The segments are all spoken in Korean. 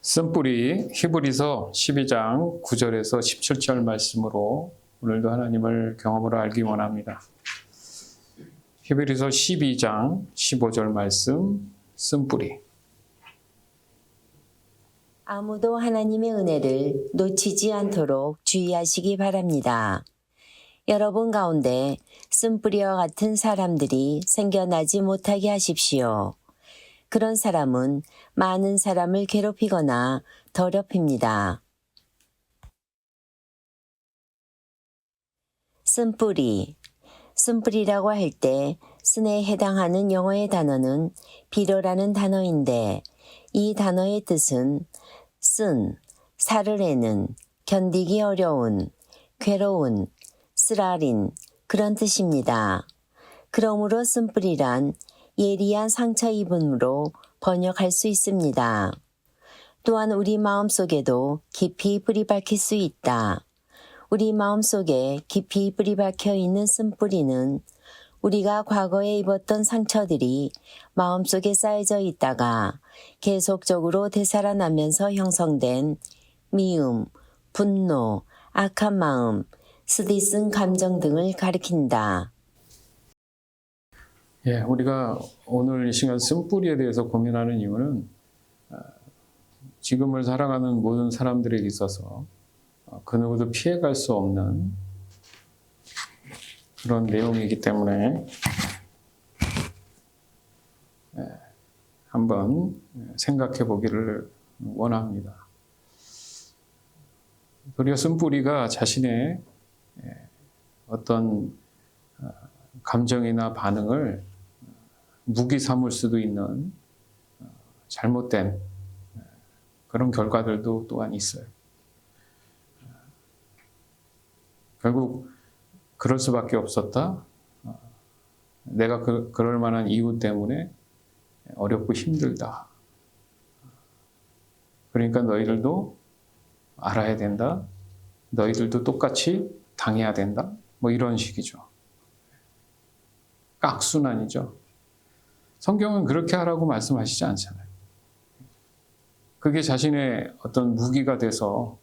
쓴뿌리 히브리서 12장 9절에서 17절 말씀으로 오늘도 하나님을 경험으로 알기 원합니다. 히브리서 12장 15절 말씀 쓴뿌리. 아무도 하나님의 은혜를 놓치지 않도록 주의하시기 바랍니다. 여러분 가운데 쓴뿌리와 같은 사람들이 생겨나지 못하게 하십시오. 그런 사람은 많은 사람을 괴롭히거나 더럽힙니다. 쓴뿌리. 쓴뿌리라고 할 때 쓴에 해당하는 영어의 단어는 비료라는 단어인데 이 단어의 뜻은 쓴, 살을 내는, 견디기 어려운, 괴로운, 쓰라린 그런 뜻입니다. 그러므로 쓴뿌리란 예리한 상처 입음으로 번역할 수 있습니다. 또한 우리 마음속에도 깊이 뿌리 박힐 수 있다. 우리 마음속에 깊이 뿌리 박혀 있는 쓴뿌리는 우리가 과거에 입었던 상처들이 마음속에 쌓여져 있다가 계속적으로 되살아나면서 형성된 미움, 분노, 악한 마음, 쓰디쓴 감정 등을 가리킨다. 우리가 오늘 이 시간 쓴뿌리에 대해서 고민하는 이유는 지금을 살아가는 모든 사람들에게 있어서 그 누구도 피해갈 수 없는 그런 내용이기 때문에 한번 생각해 보기를 원합니다. 도리어 쓴뿌리가 자신의 어떤 감정이나 반응을 무기 삼을 수도 있는 잘못된 그런 결과들도 또한 있어요. 결국 그럴 수밖에 없었다. 내가 그럴 만한 이유 때문에 어렵고 힘들다. 그러니까 너희들도 알아야 된다. 너희들도 똑같이 당해야 된다. 뭐 이런 식이죠. 악순환이죠. 성경은 그렇게 하라고 말씀하시지 않잖아요. 그게 자신의 어떤 무기가 돼서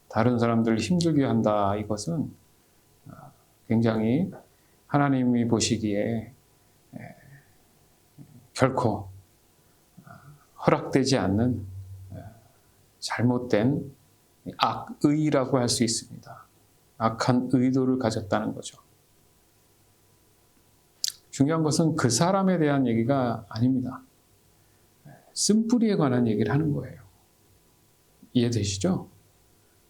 다른 사람들을 힘들게 한다. 이것은 굉장히 하나님이 보시기에 결코 허락되지 않는 잘못된 악의라고 할 수 있습니다. 악한 의도를 가졌다는 거죠. 중요한 것은 그 사람에 대한 얘기가 아닙니다. 쓴뿌리에 관한 얘기를 하는 거예요. 이해되시죠?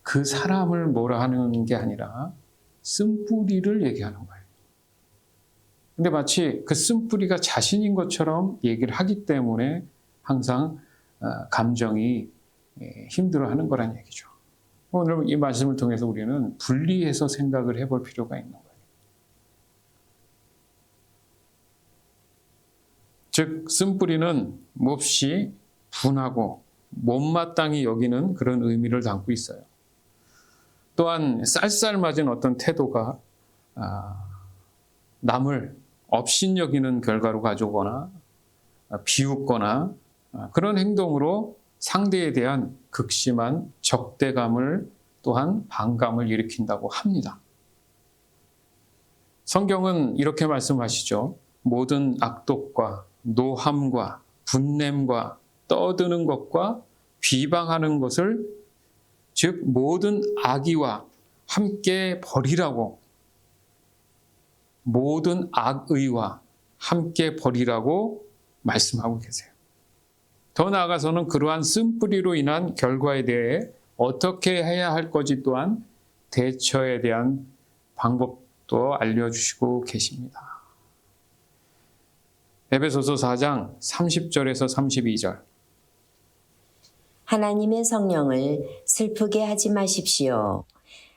그 사람을 뭐라 하는 게 아니라 쓴뿌리를 얘기하는 거예요. 근데 마치 그 쓴뿌리가 자신인 것처럼 얘기를 하기 때문에 항상 감정이 힘들어하는 거란 얘기죠. 오늘 이 말씀을 통해서 우리는 분리해서 생각을 해볼 필요가 있는 거예요. 즉 쓴뿌리는 몹시 분하고 못마땅히 여기는 그런 의미를 담고 있어요. 또한 쌀쌀맞은 어떤 태도가 남을 업신여기는 결과로 가져오거나 비웃거나 그런 행동으로 상대에 대한 극심한 적대감을 또한 반감을 일으킨다고 합니다. 성경은 이렇게 말씀하시죠. 모든 악독과 노함과 분냄과 떠드는 것과 비방하는 것을 즉 모든 악의와 함께 버리라고 모든 악의와 함께 버리라고 말씀하고 계세요. 더 나아가서는 그러한 쓴뿌리로 인한 결과에 대해 어떻게 해야 할 건지 또한 대처에 대한 방법도 알려주시고 계십니다. 에베소서 4장 30절에서 32절. 하나님의 성령을 슬프게 하지 마십시오.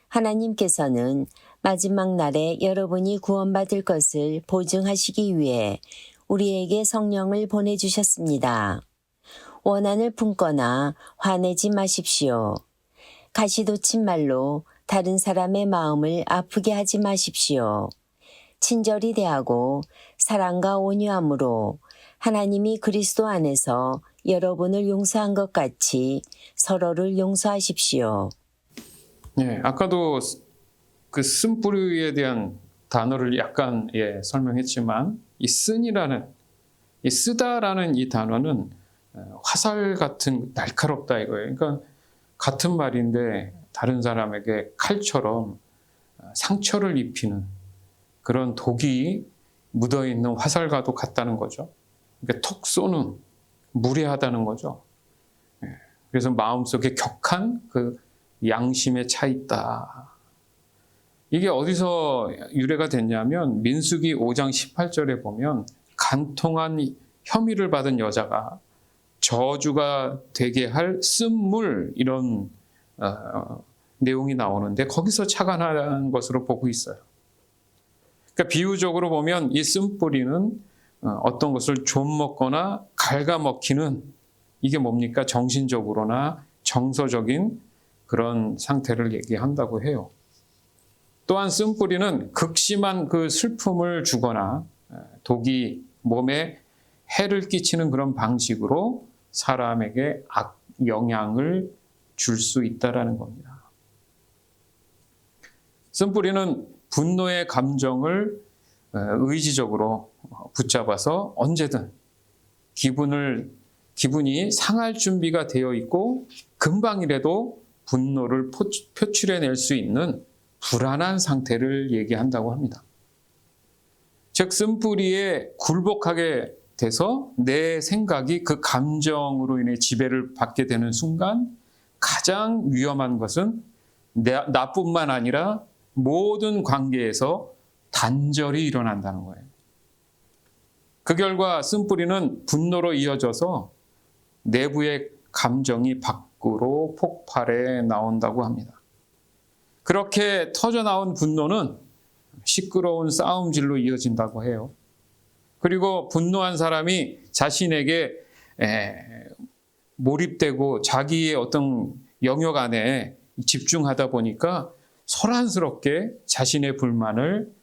하나님께서는 마지막 날에 여러분이 구원받을 것을 보증하시기 위해 우리에게 성령을 보내주셨습니다. 원한을 품거나 화내지 마십시오. 가시돋친 말로 다른 사람의 마음을 아프게 하지 마십시오. 친절히 대하고 사랑과 온유함으로 하나님이 그리스도 안에서 여러분을 용서한 것 같이 서로를 용서하십시오. 예, 아까도 그 쓴뿌리에 대한 단어를 약간 설명했지만 이 쓴이라는 이 쓰다라는 이 단어는 화살 같은 날카롭다 이거예요. 그러니까 같은 말인데 다른 사람에게 칼처럼 상처를 입히는 그런 독이 묻어있는 화살과도 같다는 거죠. 그러니까 톡 쏘는 무례하다는 거죠. 그래서 마음속에 격한 그 양심의 차 있다. 이게 어디서 유래가 됐냐면 민수기 5장 18절에 보면 간통한 혐의를 받은 여자가 저주가 되게 할 쓴물 이런 내용이 나오는데 거기서 착안한 것으로 보고 있어요. 그러니까 비유적으로 보면 이 쓴뿌리는 어떤 것을 좀먹거나 갉아먹히는 이게 뭡니까? 정신적으로나 정서적인 그런 상태를 얘기한다고 해요. 또한 쓴뿌리는 극심한 그 슬픔을 주거나 독이 몸에 해를 끼치는 그런 방식으로 사람에게 악 영향을 줄 수 있다라는 겁니다. 쓴뿌리는 분노의 감정을 의지적으로 붙잡아서 언제든 기분이 상할 준비가 되어 있고 금방이라도 분노를 표출해낼 수 있는 불안한 상태를 얘기한다고 합니다. 즉 쓴뿌리에 굴복하게 돼서 내 생각이 그 감정으로 인해 지배를 받게 되는 순간 가장 위험한 것은 나뿐만 아니라 모든 관계에서 단절이 일어난다는 거예요. 그 결과 쓴뿌리는 분노로 이어져서 내부의 감정이 밖으로 폭발해 나온다고 합니다. 그렇게 터져나온 분노는 시끄러운 싸움질로 이어진다고 해요. 그리고 분노한 사람이 자신에게 몰입되고 자기의 어떤 영역 안에 집중하다 보니까 소란스럽게 자신의 불만을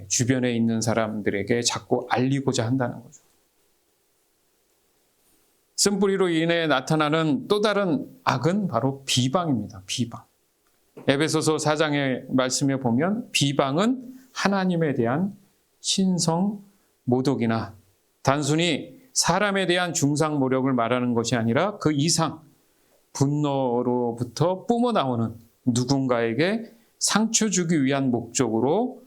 주변에 있는 사람들에게 자꾸 알리고자 한다는 거죠. 쓴뿌리로 인해 나타나는 또 다른 악은 바로 비방입니다. 비방. 에베소서 4장의 말씀에 보면 비방은 하나님에 대한 신성 모독이나 단순히 사람에 대한 중상 모략을 말하는 것이 아니라 그 이상 분노로부터 뿜어나오는 누군가에게 상처 주기 위한 목적으로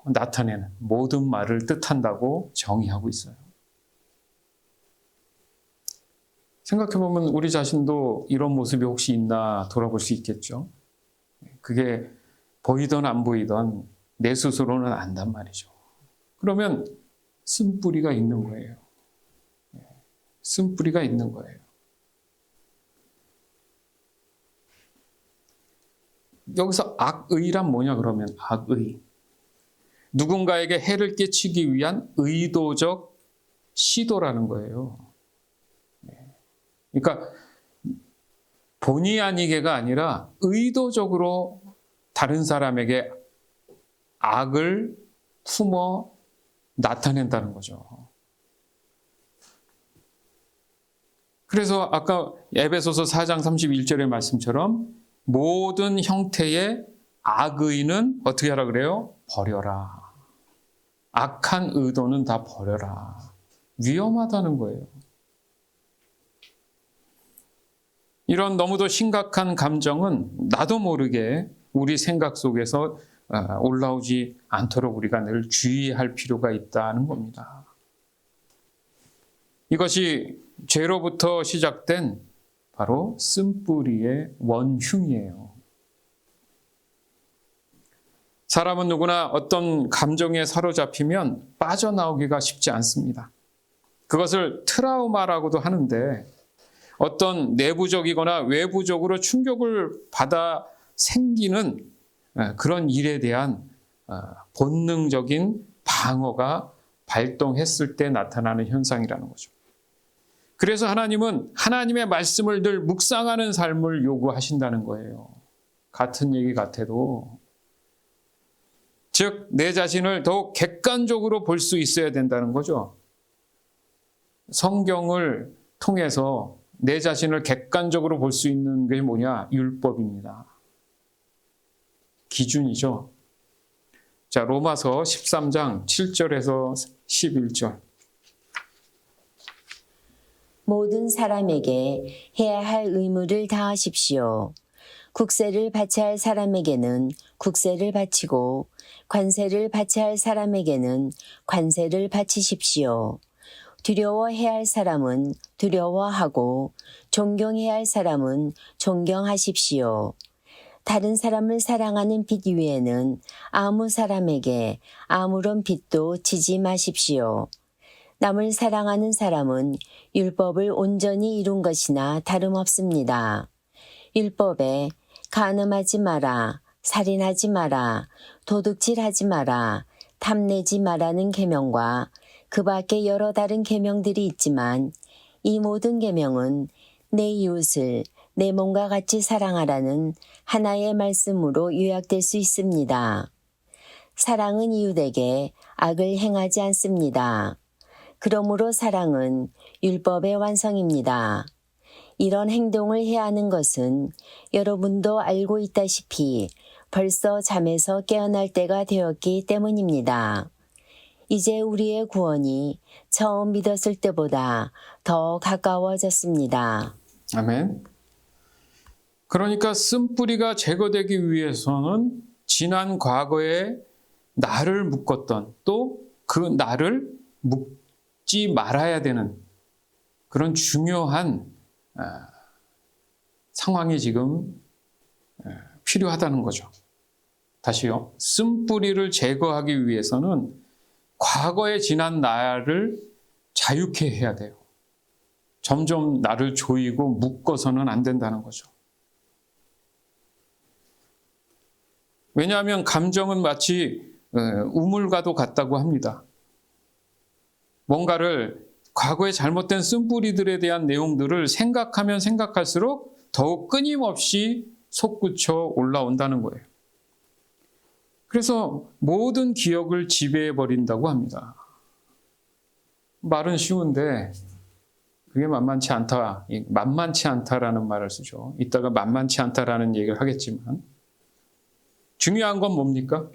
나타내는 모든 말을 뜻한다고 정의하고 있어요. 생각해보면 우리 자신도 이런 모습이 혹시 있나 돌아볼 수 있겠죠. 그게 보이던 안 보이던 내 스스로는 안단 말이죠. 그러면 쓴뿌리가 있는 거예요. 쓴뿌리가 있는 거예요. 여기서 악의란 뭐냐 그러면 악의. 누군가에게 해를 끼치기 위한 의도적 시도라는 거예요. 그러니까 본의 아니게가 아니라 의도적으로 다른 사람에게 악을 품어 나타낸다는 거죠. 그래서 아까 에베소서 4장 31절의 말씀처럼 모든 형태의 악의는 어떻게 하라 그래요? 버려라. 악한 의도는 다 버려라. 위험하다는 거예요. 이런 너무도 심각한 감정은 나도 모르게 우리 생각 속에서 올라오지 않도록 우리가 늘 주의할 필요가 있다는 겁니다. 이것이 죄로부터 시작된 바로 쓴뿌리의 원흉이에요. 사람은 누구나 어떤 감정에 사로잡히면 빠져나오기가 쉽지 않습니다. 그것을 트라우마라고도 하는데 어떤 내부적이거나 외부적으로 충격을 받아 생기는 그런 일에 대한 본능적인 방어가 발동했을 때 나타나는 현상이라는 거죠. 그래서 하나님은 하나님의 말씀을 늘 묵상하는 삶을 요구하신다는 거예요. 같은 얘기 같아도. 즉, 내 자신을 더욱 객관적으로 볼 수 있어야 된다는 거죠. 성경을 통해서 내 자신을 객관적으로 볼 수 있는 게 뭐냐? 율법입니다. 기준이죠. 자, 로마서 13장 7절에서 11절. 모든 사람에게 해야 할 의무를 다하십시오. 국세를 바쳐야 할 사람에게는 국세를 바치고 관세를 바쳐야 할 사람에게는 관세를 바치십시오. 두려워해야 할 사람은 두려워하고 존경해야 할 사람은 존경하십시오. 다른 사람을 사랑하는 빚 위에는 아무 사람에게 아무런 빚도 지지 마십시오. 남을 사랑하는 사람은 율법을 온전히 이룬 것이나 다름없습니다. 율법에 간음하지 마라, 살인하지 마라, 도둑질하지 마라, 탐내지 마라는 계명과 그 밖에 여러 다른 계명들이 있지만 이 모든 계명은 내 이웃을 내 몸과 같이 사랑하라는 하나의 말씀으로 요약될 수 있습니다. 사랑은 이웃에게 악을 행하지 않습니다. 그러므로 사랑은 율법의 완성입니다. 이런 행동을 해야 하는 것은 여러분도 알고 있다시피 벌써 잠에서 깨어날 때가 되었기 때문입니다. 이제 우리의 구원이 처음 믿었을 때보다 더 가까워졌습니다. 아멘. 그러니까 쓴뿌리가 제거되기 위해서는 지난 과거에 나를 묶었던 또 그 나를 묶지 말아야 되는 그런 중요한 상황이 지금 필요하다는 거죠. 다시요. 쓴뿌리를 제거하기 위해서는 과거에 지난 나를 자유케 해야 돼요. 점점 나를 조이고 묶어서는 안 된다는 거죠. 왜냐하면 감정은 마치 우물과도 같다고 합니다. 뭔가를 과거의 잘못된 쓴뿌리들에 대한 내용들을 생각하면 생각할수록 더욱 끊임없이 솟구쳐 올라온다는 거예요. 그래서 모든 기억을 지배해버린다고 합니다. 말은 쉬운데 그게 만만치 않다, 만만치 않다라는 말을 쓰죠. 이따가 만만치 않다라는 얘기를 하겠지만 중요한 건 뭡니까?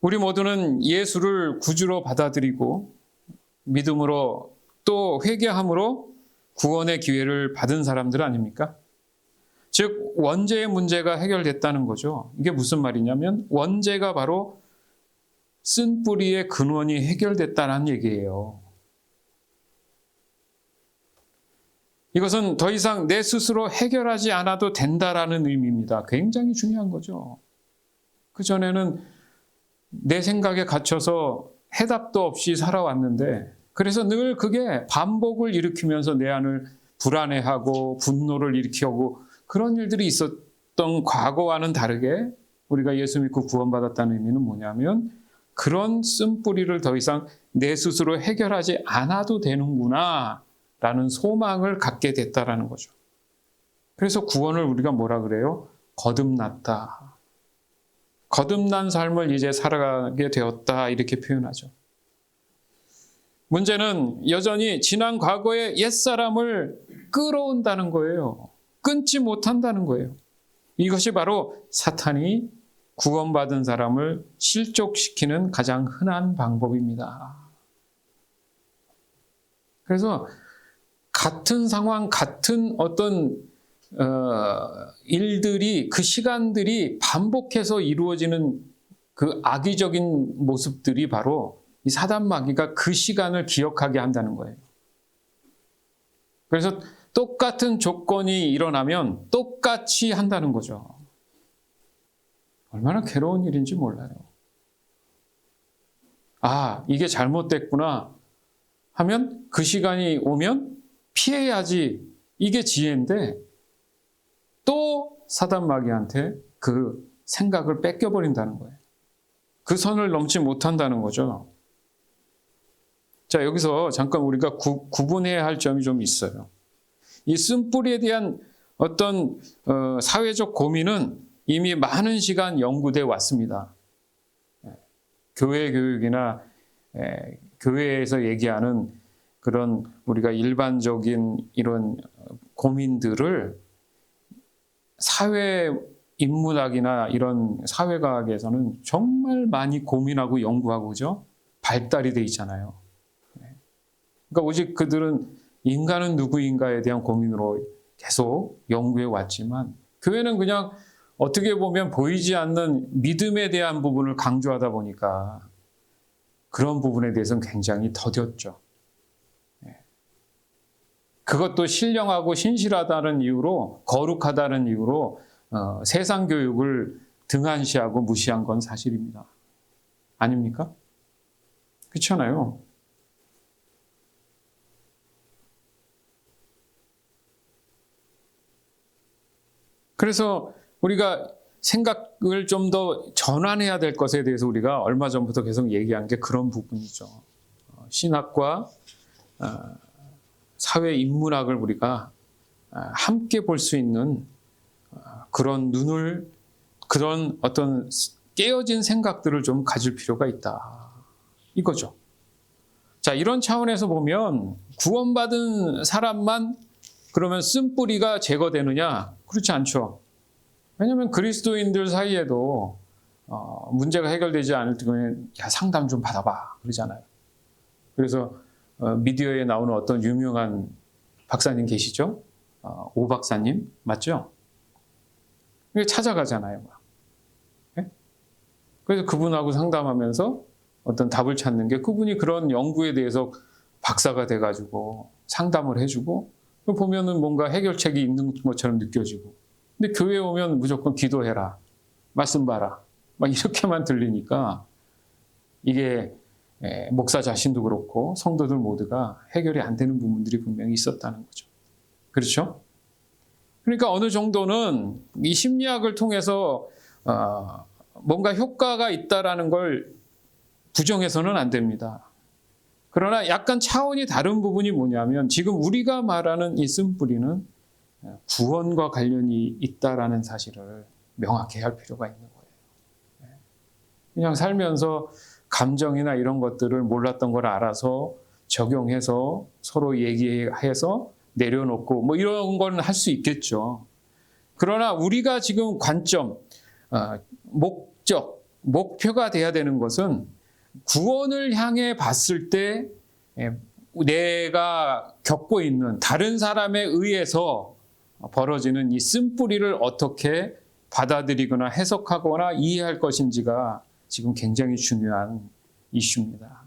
우리 모두는 예수를 구주로 받아들이고 믿음으로 또 회개함으로 구원의 기회를 받은 사람들 아닙니까? 즉 원죄의 문제가 해결됐다는 거죠. 이게 무슨 말이냐면 원죄가 바로 쓴뿌리의 근원이 해결됐다는 얘기예요. 이것은 더 이상 내 스스로 해결하지 않아도 된다라는 의미입니다. 굉장히 중요한 거죠. 그전에는 내 생각에 갇혀서 해답도 없이 살아왔는데 그래서 늘 그게 반복을 일으키면서 내 안을 불안해하고 분노를 일으키고 그런 일들이 있었던 과거와는 다르게 우리가 예수 믿고 구원받았다는 의미는 뭐냐면 그런 쓴뿌리를 더 이상 내 스스로 해결하지 않아도 되는구나 라는 소망을 갖게 됐다라는 거죠. 그래서 구원을 우리가 뭐라 그래요? 거듭났다. 거듭난 삶을 이제 살아가게 되었다 이렇게 표현하죠. 문제는 여전히 지난 과거의 옛사람을 끌어온다는 거예요. 끊지 못한다는 거예요. 이것이 바로 사탄이 구원받은 사람을 실족시키는 가장 흔한 방법입니다. 그래서 같은 상황, 같은 어떤 일들이 그 시간들이 반복해서 이루어지는 그 악의적인 모습들이 바로 이 사단 마귀가 그 시간을 기억하게 한다는 거예요. 그래서 똑같은 조건이 일어나면 똑같이 한다는 거죠. 얼마나 괴로운 일인지 몰라요. 아, 이게 잘못됐구나 하면 그 시간이 오면 피해야지 이게 지혜인데 또 사단 마귀한테 그 생각을 뺏겨버린다는 거예요. 그 선을 넘지 못한다는 거죠. 자, 여기서 잠깐 우리가 구분해야 할 점이 좀 있어요. 이 쓴뿌리에 대한 어떤 사회적 고민은 이미 많은 시간 연구돼 왔습니다. 교회 교육이나 교회에서 얘기하는 그런 우리가 일반적인 이런 고민들을 사회 인문학이나 이런 사회과학에서는 정말 많이 고민하고 연구하고 그죠? 발달이 돼 있잖아요. 그러니까 오직 그들은 인간은 누구인가에 대한 고민으로 계속 연구해 왔지만 교회는 그냥 어떻게 보면 보이지 않는 믿음에 대한 부분을 강조하다 보니까 그런 부분에 대해서는 굉장히 더뎠죠. 그것도 신령하고 신실하다는 이유로, 거룩하다는 이유로 세상 교육을 등한시하고 무시한 건 사실입니다. 아닙니까? 그렇잖아요. 그래서 우리가 생각을 좀 더 전환해야 될 것에 대해서 우리가 얼마 전부터 계속 얘기한 게 그런 부분이죠. 신학과 사회 인문학을 우리가 함께 볼 수 있는 그런 눈을, 그런 어떤 깨어진 생각들을 좀 가질 필요가 있다. 이거죠. 자, 이런 차원에서 보면 구원받은 사람만 그러면 쓴뿌리가 제거되느냐? 그렇지 않죠. 왜냐하면 그리스도인들 사이에도 문제가 해결되지 않을 경우에 야, 상담 좀 받아봐 그러잖아요. 그래서 미디어에 나오는 어떤 유명한 박사님 계시죠? 오 박사님 맞죠? 찾아가잖아요. 네? 그래서 그분하고 상담하면서 어떤 답을 찾는 게 그분이 그런 연구에 대해서 박사가 돼가지고 상담을 해주고 보면은 뭔가 해결책이 있는 것처럼 느껴지고 근데 교회에 오면 무조건 기도해라 말씀 봐라 막 이렇게만 들리니까 이게 목사 자신도 그렇고 성도들 모두가 해결이 안 되는 부분들이 분명히 있었다는 거죠. 그렇죠? 그러니까 어느 정도는 이 심리학을 통해서 뭔가 효과가 있다라는 걸 부정해서는 안 됩니다. 그러나 약간 차원이 다른 부분이 뭐냐면 지금 우리가 말하는 이 쓴뿌리는 구원과 관련이 있다라는 사실을 명확히 할 필요가 있는 거예요. 그냥 살면서 감정이나 이런 것들을 몰랐던 걸 알아서 적용해서 서로 얘기해서 내려놓고 뭐 이런 건 할 수 있겠죠. 그러나 우리가 지금 관점, 목적, 목표가 돼야 되는 것은 구원을 향해 봤을 때 내가 겪고 있는 다른 사람에 의해서 벌어지는 이 쓴뿌리를 어떻게 받아들이거나 해석하거나 이해할 것인지가 지금 굉장히 중요한 이슈입니다.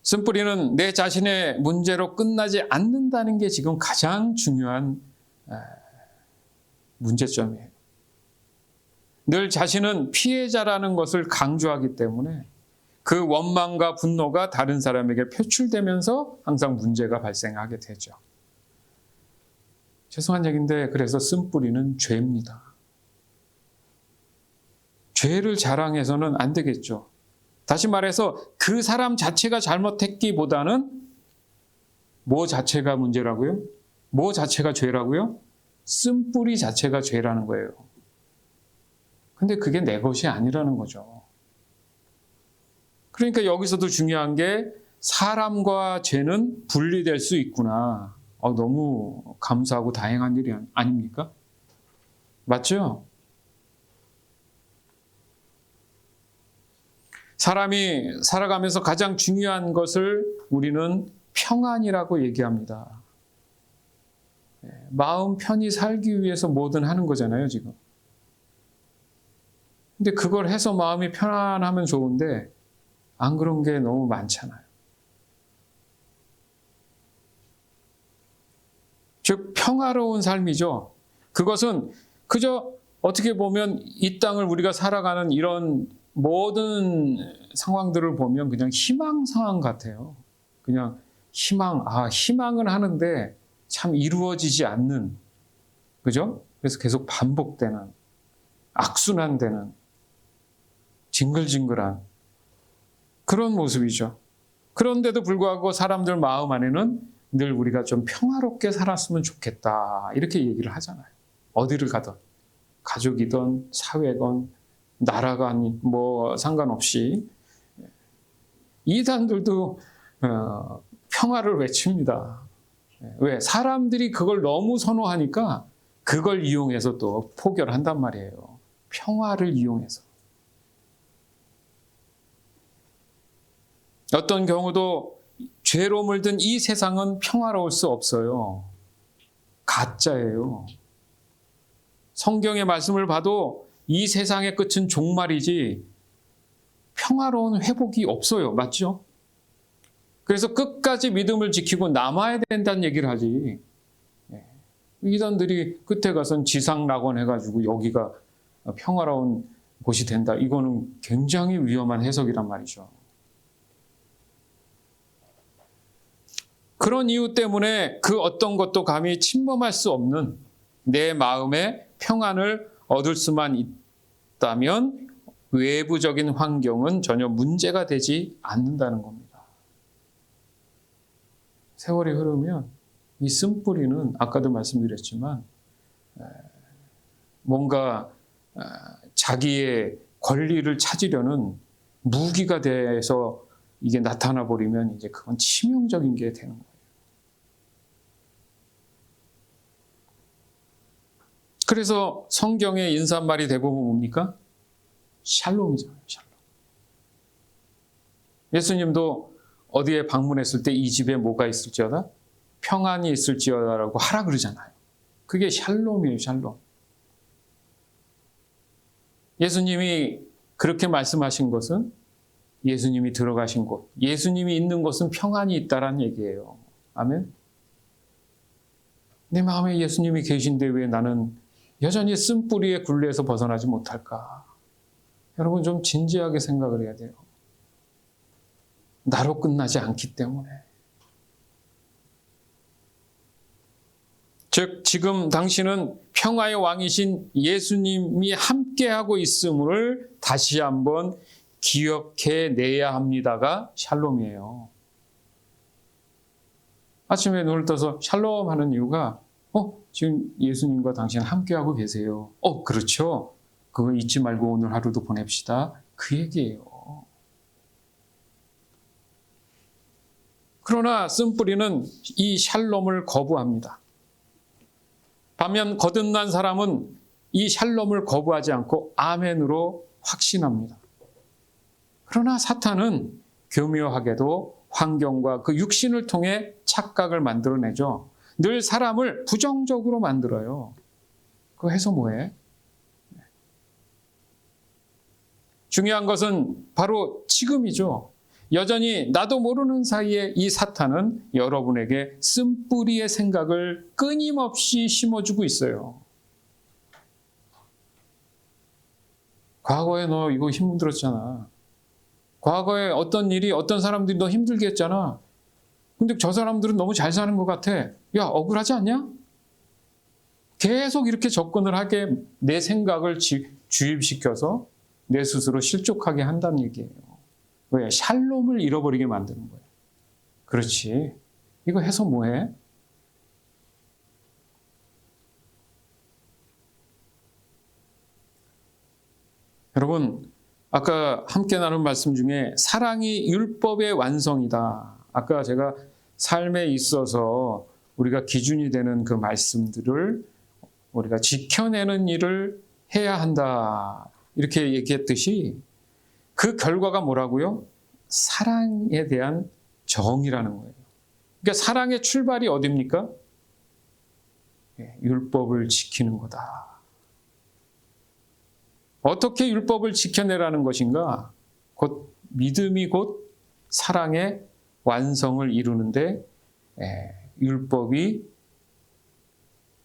쓴뿌리는 내 자신의 문제로 끝나지 않는다는 게 지금 가장 중요한 문제점이에요. 늘 자신은 피해자라는 것을 강조하기 때문에 그 원망과 분노가 다른 사람에게 표출되면서 항상 문제가 발생하게 되죠. 죄송한 얘기인데 그래서 쓴뿌리는 죄입니다. 죄를 자랑해서는 안 되겠죠. 다시 말해서 그 사람 자체가 잘못했기보다는 뭐 자체가 문제라고요? 뭐 자체가 죄라고요? 쓴뿌리 자체가 죄라는 거예요. 근데 그게 내 것이 아니라는 거죠. 그러니까 여기서도 중요한 게 사람과 죄는 분리될 수 있구나. 너무 감사하고 다행한 일이 아닙니까? 맞죠? 사람이 살아가면서 가장 중요한 것을 우리는 평안이라고 얘기합니다. 마음 편히 살기 위해서 뭐든 하는 거잖아요, 지금. 근데 그걸 해서 마음이 편안하면 좋은데 안 그런 게 너무 많잖아요. 즉 평화로운 삶이죠. 그것은 그저 어떻게 보면 이 땅을 우리가 살아가는 이런 모든 상황들을 보면 그냥 희망 상황 같아요. 그냥 희망은 하는데 참 이루어지지 않는, 그죠? 그래서 계속 반복되는, 악순환되는, 징글징글한 그런 모습이죠. 그런데도 불구하고 사람들 마음 안에는 늘 우리가 좀 평화롭게 살았으면 좋겠다 이렇게 얘기를 하잖아요. 어디를 가든 가족이든 사회건 나라가 뭐 상관없이 이단들도 평화를 외칩니다. 왜? 사람들이 그걸 너무 선호하니까 그걸 이용해서 또 포결한단 말이에요. 평화를 이용해서. 어떤 경우도 죄로 물든 이 세상은 평화로울 수 없어요. 가짜예요. 성경의 말씀을 봐도 이 세상의 끝은 종말이지 평화로운 회복이 없어요. 맞죠? 그래서 끝까지 믿음을 지키고 남아야 된다는 얘기를 하지. 이단들이 끝에 가서는 지상낙원 해가지고 여기가 평화로운 곳이 된다. 이거는 굉장히 위험한 해석이란 말이죠. 그런 이유 때문에 그 어떤 것도 감히 침범할 수 없는 내 마음의 평안을 얻을 수만 있다면 외부적인 환경은 전혀 문제가 되지 않는다는 겁니다. 세월이 흐르면 이 쓴뿌리는 아까도 말씀드렸지만 뭔가 자기의 권리를 찾으려는 무기가 돼서 이게 나타나 버리면 이제 그건 치명적인 게 되는 거예요. 그래서 성경의 인사말이 대부분 뭡니까? 샬롬이잖아요. 샬롬. 예수님도 어디에 방문했을 때 이 집에 뭐가 있을지어다? 평안이 있을지어다라고 하라 그러잖아요. 그게 샬롬이에요. 샬롬. 예수님이 그렇게 말씀하신 것은 예수님이 들어가신 곳, 예수님이 있는 곳은 평안이 있다라는 얘기예요. 아멘. 내 마음에 예수님이 계신데 왜 나는 여전히 쓴뿌리의 굴레에서 벗어나지 못할까? 여러분 좀 진지하게 생각을 해야 돼요. 나로 끝나지 않기 때문에. 즉 지금 당신은 평화의 왕이신 예수님이 함께하고 있음을 다시 한번 기억해내야 합니다가 샬롬이에요. 아침에 눈을 떠서 샬롬 하는 이유가 지금 예수님과 당신 함께하고 계세요. 그렇죠. 그거 잊지 말고 오늘 하루도 보냅시다. 그 얘기예요. 그러나 쓴뿌리는 이 샬롬을 거부합니다. 반면 거듭난 사람은 이 샬롬을 거부하지 않고 아멘으로 확신합니다. 그러나 사탄은 교묘하게도 환경과 그 육신을 통해 착각을 만들어내죠. 늘 사람을 부정적으로 만들어요. 그거 해서 뭐해? 중요한 것은 바로 지금이죠. 여전히 나도 모르는 사이에 이 사탄은 여러분에게 쓴뿌리의 생각을 끊임없이 심어주고 있어요. 과거에 너 이거 힘들었잖아. 과거에 어떤 일이 어떤 사람들이 너 힘들게 했잖아. 근데 저 사람들은 너무 잘 사는 것 같아. 야, 억울하지 않냐? 계속 이렇게 접근을 하게 내 생각을 주입시켜서 내 스스로 실족하게 한다는 얘기예요. 왜? 샬롬을 잃어버리게 만드는 거예요. 그렇지. 이거 해서 뭐해? 여러분, 아까 함께 나눈 말씀 중에 사랑이 율법의 완성이다. 아까 제가 삶에 있어서 우리가 기준이 되는 그 말씀들을 우리가 지켜내는 일을 해야 한다. 이렇게 얘기했듯이 그 결과가 뭐라고요? 사랑에 대한 정이라는 거예요. 그러니까 사랑의 출발이 어디입니까? 율법을 지키는 거다. 어떻게 율법을 지켜내라는 것인가? 곧 믿음이 곧 사랑의 완성을 이루는데 율법이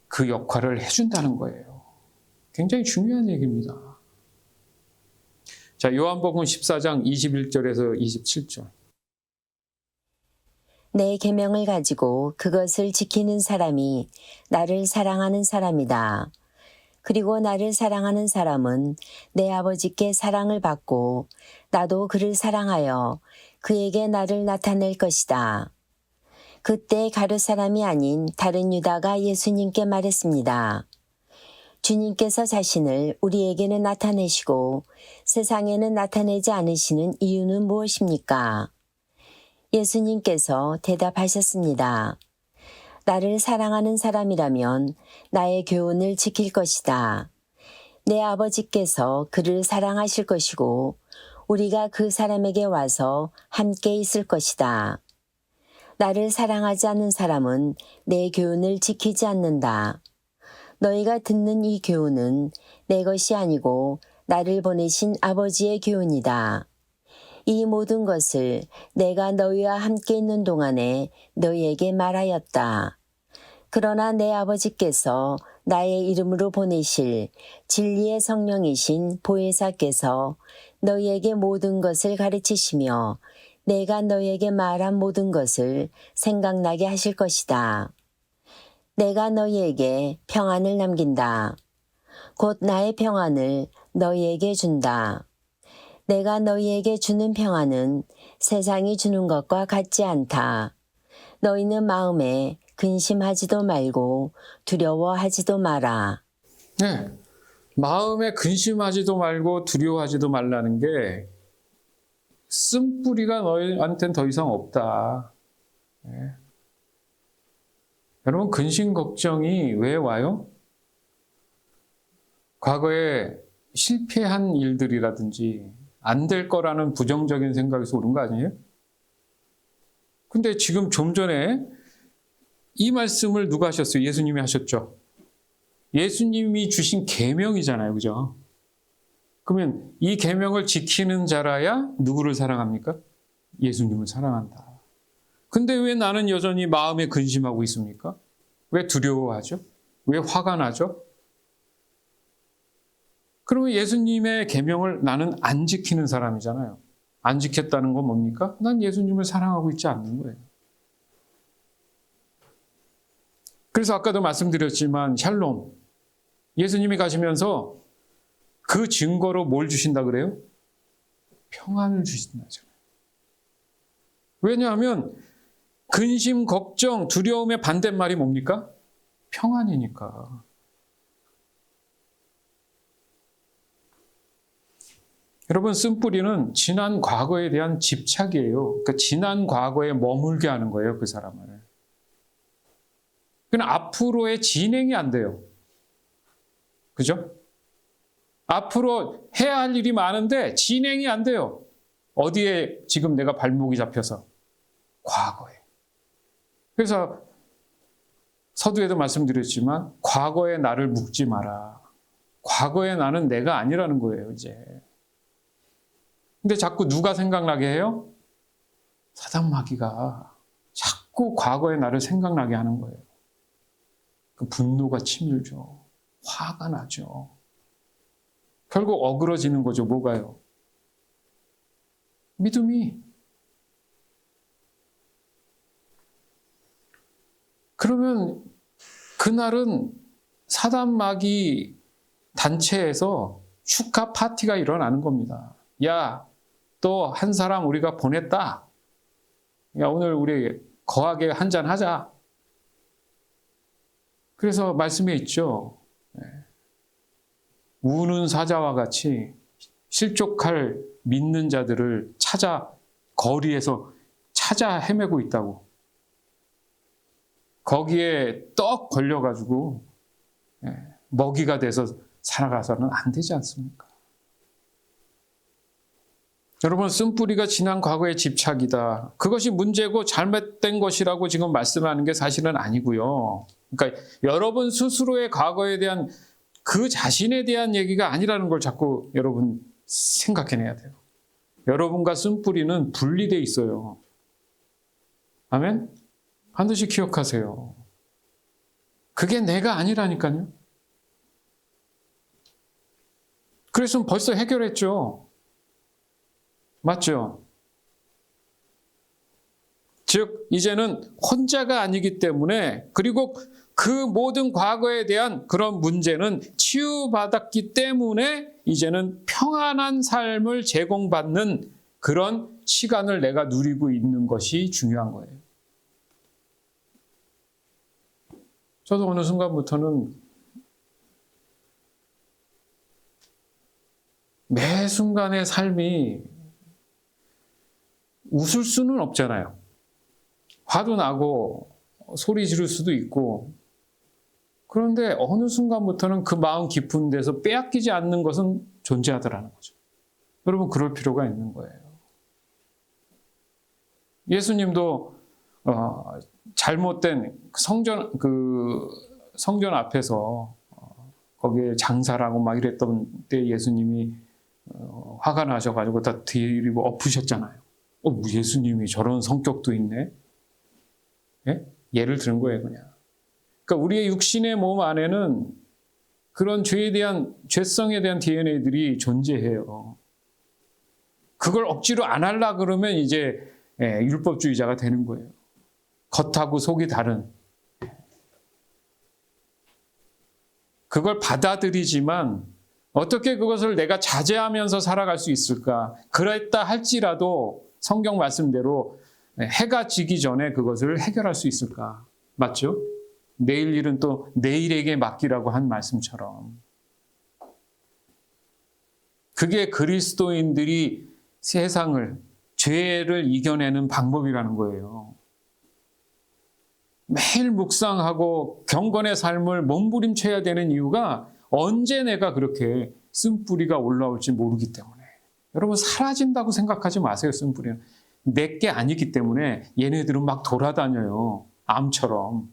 그 역할을 해준다는 거예요. 굉장히 중요한 얘기입니다. 자, 요한복음 14장 21절에서 27절. 내 계명을 가지고 그것을 지키는 사람이 나를 사랑하는 사람이다. 그리고 나를 사랑하는 사람은 내 아버지께 사랑을 받고 나도 그를 사랑하여 그에게 나를 나타낼 것이다. 그때 가룟 사람이 아닌 다른 유다가 예수님께 말했습니다. 주님께서 자신을 우리에게는 나타내시고 세상에는 나타내지 않으시는 이유는 무엇입니까? 예수님께서 대답하셨습니다. 나를 사랑하는 사람이라면 나의 교훈을 지킬 것이다. 내 아버지께서 그를 사랑하실 것이고 우리가 그 사람에게 와서 함께 있을 것이다. 나를 사랑하지 않는 사람은 내 교훈을 지키지 않는다. 너희가 듣는 이 교훈은 내 것이 아니고 나를 보내신 아버지의 교훈이다. 이 모든 것을 내가 너희와 함께 있는 동안에 너희에게 말하였다. 그러나 내 아버지께서 나의 이름으로 보내실 진리의 성령이신 보혜사께서 너희에게 모든 것을 가르치시며 내가 너희에게 말한 모든 것을 생각나게 하실 것이다. 내가 너희에게 평안을 남긴다. 곧 나의 평안을 너희에게 준다. 내가 너희에게 주는 평안은 세상이 주는 것과 같지 않다. 너희는 마음에 근심하지도 말고 두려워하지도 마라. 네, 마음에 근심하지도 말고 두려워하지도 말라는 게 쓴뿌리가 너희한테는 더 이상 없다. 네. 여러분, 근심 걱정이 왜 와요? 과거에 실패한 일들이라든지 안 될 거라는 부정적인 생각에서 오는 거 아니에요? 근데 지금 좀 전에 이 말씀을 누가 하셨어요? 예수님이 하셨죠. 예수님이 주신 계명이잖아요. 그죠? 그러면 이 계명을 지키는 자라야 누구를 사랑합니까? 예수님을 사랑한다. 근데 왜 나는 여전히 마음에 근심하고 있습니까? 왜 두려워하죠? 왜 화가 나죠? 그러면 예수님의 계명을 나는 안 지키는 사람이잖아요. 안 지켰다는 건 뭡니까? 난 예수님을 사랑하고 있지 않는 거예요. 그래서 아까도 말씀드렸지만 샬롬, 예수님이 가시면서 그 증거로 뭘 주신다 그래요? 평안을 주신다잖아요. 왜냐하면 근심, 걱정, 두려움의 반대말이 뭡니까? 평안이니까. 여러분, 쓴뿌리는 지난 과거에 대한 집착이에요. 그러니까 지난 과거에 머물게 하는 거예요, 그 사람을. 그냥 앞으로의 진행이 안 돼요. 그죠? 앞으로 해야 할 일이 많은데 진행이 안 돼요. 어디에 지금 내가 발목이 잡혀서? 과거에. 그래서 서두에도 말씀드렸지만 과거에 나를 묵지 마라. 과거에 나는 내가 아니라는 거예요, 이제. 근데 자꾸 누가 생각나게 해요? 사단 마귀가 자꾸 과거의 나를 생각나게 하는 거예요. 그 분노가 치밀죠. 화가 나죠. 결국 어그러지는 거죠. 뭐가요? 믿음이. 그러면 그날은 사단 마귀 단체에서 축하 파티가 일어나는 겁니다. 야, 또 한 사람 우리가 보냈다. 야, 오늘 우리 거하게 한잔 하자. 그래서 말씀에 있죠. 우는 사자와 같이 실족할 믿는 자들을 거리에서 찾아 헤매고 있다고. 거기에 떡 걸려가지고 먹이가 돼서 살아가서는 안 되지 않습니까? 여러분, 쓴뿌리가 지난 과거의 집착이다. 그것이 문제고 잘못된 것이라고 지금 말씀하는 게 사실은 아니고요. 그러니까 여러분 스스로의 과거에 대한 그 자신에 대한 얘기가 아니라는 걸 자꾸 여러분 생각해내야 돼요. 여러분과 쓴뿌리는 분리되어 있어요. 아멘? 반드시 기억하세요. 그게 내가 아니라니까요. 그래서 벌써 해결했죠. 맞죠? 즉 이제는 혼자가 아니기 때문에, 그리고 그 모든 과거에 대한 그런 문제는 치유받았기 때문에 이제는 평안한 삶을 제공받는 그런 시간을 내가 누리고 있는 것이 중요한 거예요. 저도 어느 순간부터는 매 순간의 삶이 웃을 수는 없잖아요. 화도 나고 소리 지를 수도 있고, 그런데 어느 순간부터는 그 마음 깊은 데서 빼앗기지 않는 것은 존재하더라는 거죠. 여러분, 그럴 필요가 있는 거예요. 예수님도 잘못된 성전 앞에서 거기에 장사라고 막 이랬던 때 예수님이 화가 나셔가지고 다 데리고 엎으셨잖아요. 예수님이 저런 성격도 있네? 예? 예를 들은 거예요, 그냥. 그러니까 우리의 육신의 몸 안에는 그런 죄성에 대한 DNA들이 존재해요. 그걸 억지로 안 하려고 그러면 이제 율법주의자가 되는 거예요. 겉하고 속이 다른. 그걸 받아들이지만 어떻게 그것을 내가 자제하면서 살아갈 수 있을까? 그랬다 할지라도 성경 말씀대로 해가 지기 전에 그것을 해결할 수 있을까? 맞죠? 내일 일은 또 내일에게 맡기라고 한 말씀처럼. 그게 그리스도인들이 세상을, 죄를 이겨내는 방법이라는 거예요. 매일 묵상하고 경건의 삶을 몸부림쳐야 되는 이유가 언제 내가 그렇게 쓴뿌리가 올라올지 모르기 때문에. 여러분, 사라진다고 생각하지 마세요, 쓴뿌리는. 내게 아니기 때문에 얘네들은 막 돌아다녀요. 암처럼.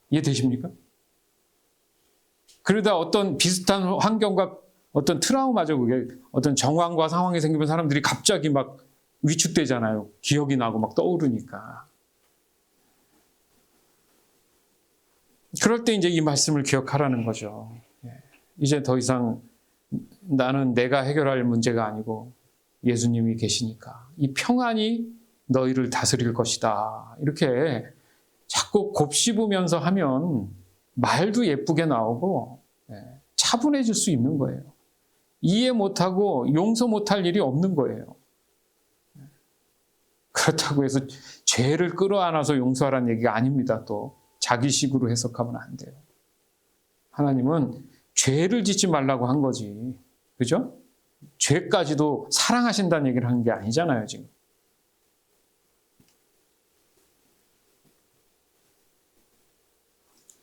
이해되십니까? 그러다 어떤 비슷한 환경과 어떤 트라우마죠, 그게. 어떤 정황과 상황이 생기면 사람들이 갑자기 막 위축되잖아요. 기억이 나고 막 떠오르니까. 그럴 때 이제 이 말씀을 기억하라는 거죠. 이제 더 이상 나는 내가 해결할 문제가 아니고 예수님이 계시니까 이 평안이 너희를 다스릴 것이다. 이렇게 자꾸 곱씹으면서 하면 말도 예쁘게 나오고 차분해질 수 있는 거예요. 이해 못하고 용서 못할 일이 없는 거예요. 그렇다고 해서 죄를 끌어안아서 용서하라는 얘기가 아닙니다. 또 자기식으로 해석하면 안 돼요. 하나님은 죄를 짓지 말라고 한 거지. 그죠? 죄까지도 사랑하신다는 얘기를 하는 게 아니잖아요, 지금.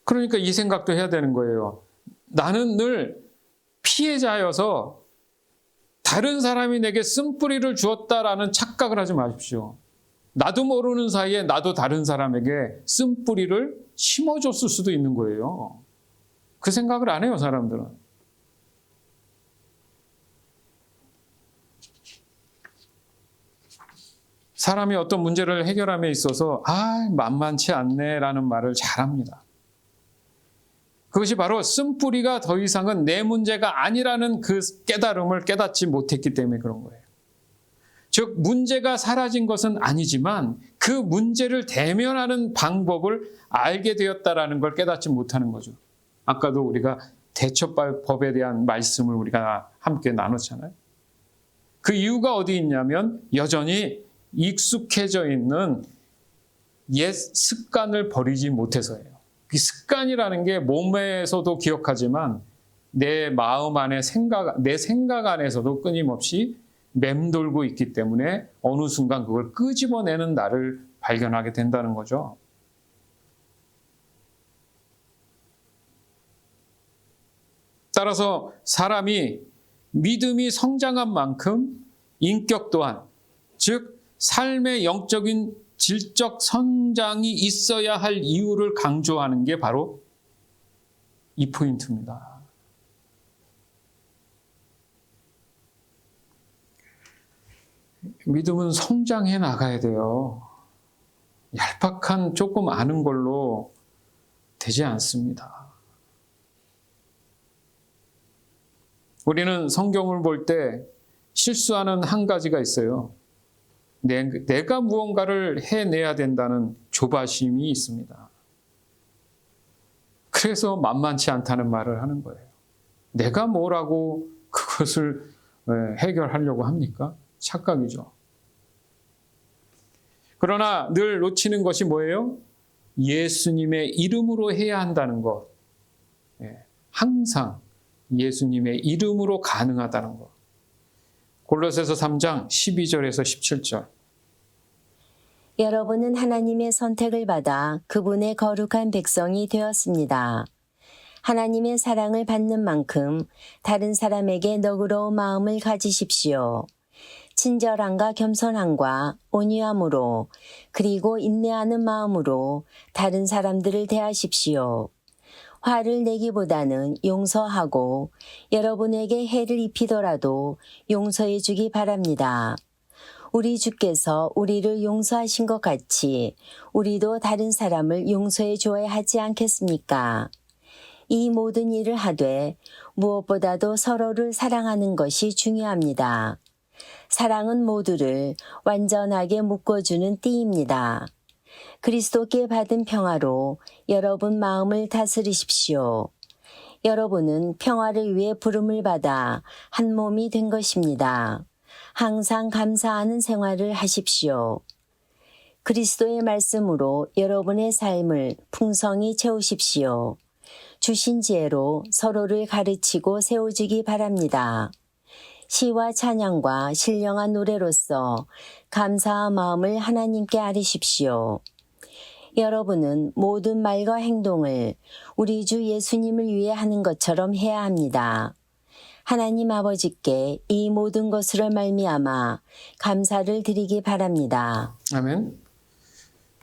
그러니까 이 생각도 해야 되는 거예요. 나는 늘 피해자여서 다른 사람이 내게 쓴뿌리를 주었다라는 착각을 하지 마십시오. 나도 모르는 사이에 나도 다른 사람에게 쓴뿌리를 심어줬을 수도 있는 거예요. 그 생각을 안 해요, 사람들은. 사람이 어떤 문제를 해결함에 있어서 만만치 않네라는 말을 잘합니다. 그것이 바로 쓴뿌리가 더 이상은 내 문제가 아니라는 그 깨달음을 깨닫지 못했기 때문에 그런 거예요. 즉 문제가 사라진 것은 아니지만 그 문제를 대면하는 방법을 알게 되었다라는 걸 깨닫지 못하는 거죠. 아까도 우리가 대처법에 대한 말씀을 우리가 함께 나눴잖아요. 그 이유가 어디 있냐면 여전히 익숙해져 있는 옛 습관을 버리지 못해서예요. 그 습관이라는 게 몸에서도 기억하지만 내 마음 안에 내 생각 안에서도 끊임없이 맴돌고 있기 때문에 어느 순간 그걸 끄집어내는 나를 발견하게 된다는 거죠. 따라서 사람이 믿음이 성장한 만큼 인격 또한, 즉 삶의 영적인 질적 성장이 있어야 할 이유를 강조하는 게 바로 이 포인트입니다. 믿음은 성장해 나가야 돼요. 얄팍한 조금 아는 걸로 되지 않습니다. 우리는 성경을 볼 때 실수하는 한 가지가 있어요. 내가 무언가를 해내야 된다는 조바심이 있습니다. 그래서 만만치 않다는 말을 하는 거예요. 내가 뭐라고 그것을 해결하려고 합니까? 착각이죠. 그러나 늘 놓치는 것이 뭐예요? 예수님의 이름으로 해야 한다는 것. 항상 예수님의 이름으로 가능하다는 것. 골로새서 3장 12절에서 17절. 여러분은 하나님의 선택을 받아 그분의 거룩한 백성이 되었습니다. 하나님의 사랑을 받는 만큼 다른 사람에게 너그러운 마음을 가지십시오. 친절함과 겸손함과 온유함으로 그리고 인내하는 마음으로 다른 사람들을 대하십시오. 화를 내기보다는 용서하고 여러분에게 해를 입히더라도 용서해 주기 바랍니다. 우리 주께서 우리를 용서하신 것 같이 우리도 다른 사람을 용서해 줘야 하지 않겠습니까? 이 모든 일을 하되 무엇보다도 서로를 사랑하는 것이 중요합니다. 사랑은 모두를 완전하게 묶어주는 띠입니다. 그리스도께 받은 평화로 여러분 마음을 다스리십시오. 여러분은 평화를 위해 부름을 받아 한 몸이 된 것입니다. 항상 감사하는 생활을 하십시오. 그리스도의 말씀으로 여러분의 삶을 풍성히 채우십시오. 주신 지혜로 서로를 가르치고 세워주기 바랍니다. 시와 찬양과 신령한 노래로서 감사한 마음을 하나님께 아뢰십시오. 여러분은 모든 말과 행동을 우리 주 예수님을 위해 하는 것처럼 해야 합니다. 하나님 아버지께 이 모든 것으로 말미암아 감사를 드리기 바랍니다. 아멘.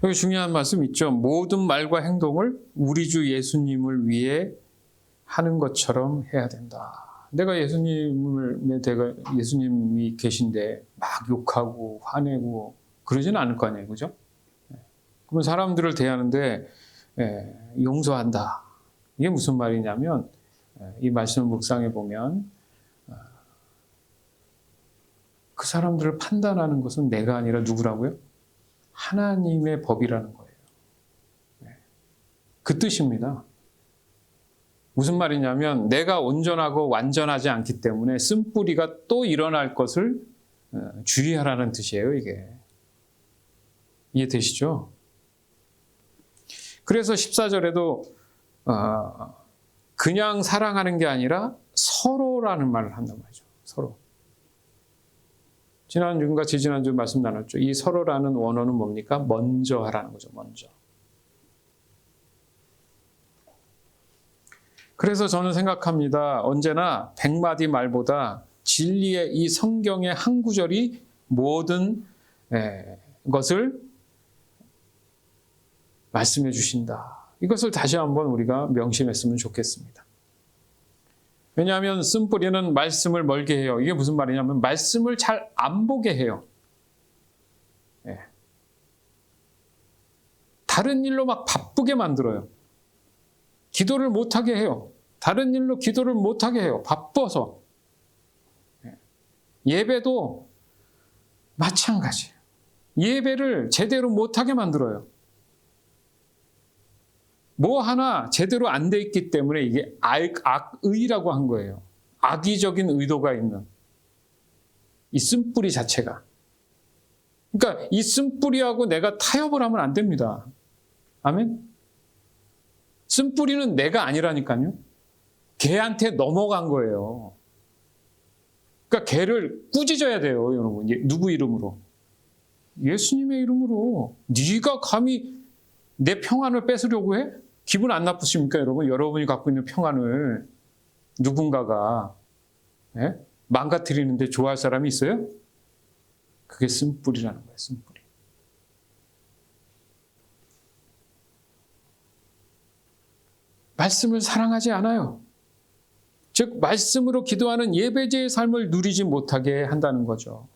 여기 중요한 말씀 있죠. 모든 말과 행동을 우리 주 예수님을 위해 하는 것처럼 해야 된다. 내가 예수님이 계신데 막 욕하고 화내고 그러지는 않을 거 아니에요, 그죠? 그러면 사람들을 대하는데 용서한다. 이게 무슨 말이냐면 이 말씀을 묵상해 보면 그 사람들을 판단하는 것은 내가 아니라 누구라고요? 하나님의 법이라는 거예요. 그 뜻입니다. 무슨 말이냐면 내가 온전하고 완전하지 않기 때문에 쓴뿌리가 또 일어날 것을 주의하라는 뜻이에요, 이게. 이해되시죠? 그래서 14절에도 그냥 사랑하는 게 아니라 서로라는 말을 한단 말이죠. 서로. 지난주인가 지지난주 말씀 나눴죠. 이 서로라는 원어는 뭡니까? 먼저 하라는 거죠. 먼저. 그래서 저는 생각합니다. 언제나 100마디 말보다 진리의 이 성경의 한 구절이 모든 것을 말씀해 주신다. 이것을 다시 한번 우리가 명심했으면 좋겠습니다. 왜냐하면 쓴뿌리는 말씀을 멀게 해요. 이게 무슨 말이냐면 말씀을 잘 안 보게 해요. 다른 일로 막 바쁘게 만들어요. 기도를 못하게 해요. 다른 일로 기도를 못하게 해요. 바빠서. 예배도 마찬가지예요. 예배를 제대로 못하게 만들어요. 뭐 하나 제대로 안 돼 있기 때문에 이게 악의라고 한 거예요. 악의적인 의도가 있는 이 쓴뿌리 자체가. 그러니까 이 쓴뿌리하고 내가 타협을 하면 안 됩니다. 아멘? 쓴뿌리는 내가 아니라니까요. 걔한테 넘어간 거예요. 그러니까 걔를 꾸짖어야 돼요, 여러분. 누구 이름으로? 예수님의 이름으로. 네가 감히 내 평안을 뺏으려고 해? 기분 안 나쁘십니까, 여러분? 여러분이 갖고 있는 평안을 누군가가 망가뜨리는데 좋아할 사람이 있어요? 그게 쓴뿌리라는 거예요, 쓴뿌리. 말씀을 사랑하지 않아요. 즉 말씀으로 기도하는 예배자의 삶을 누리지 못하게 한다는 거죠.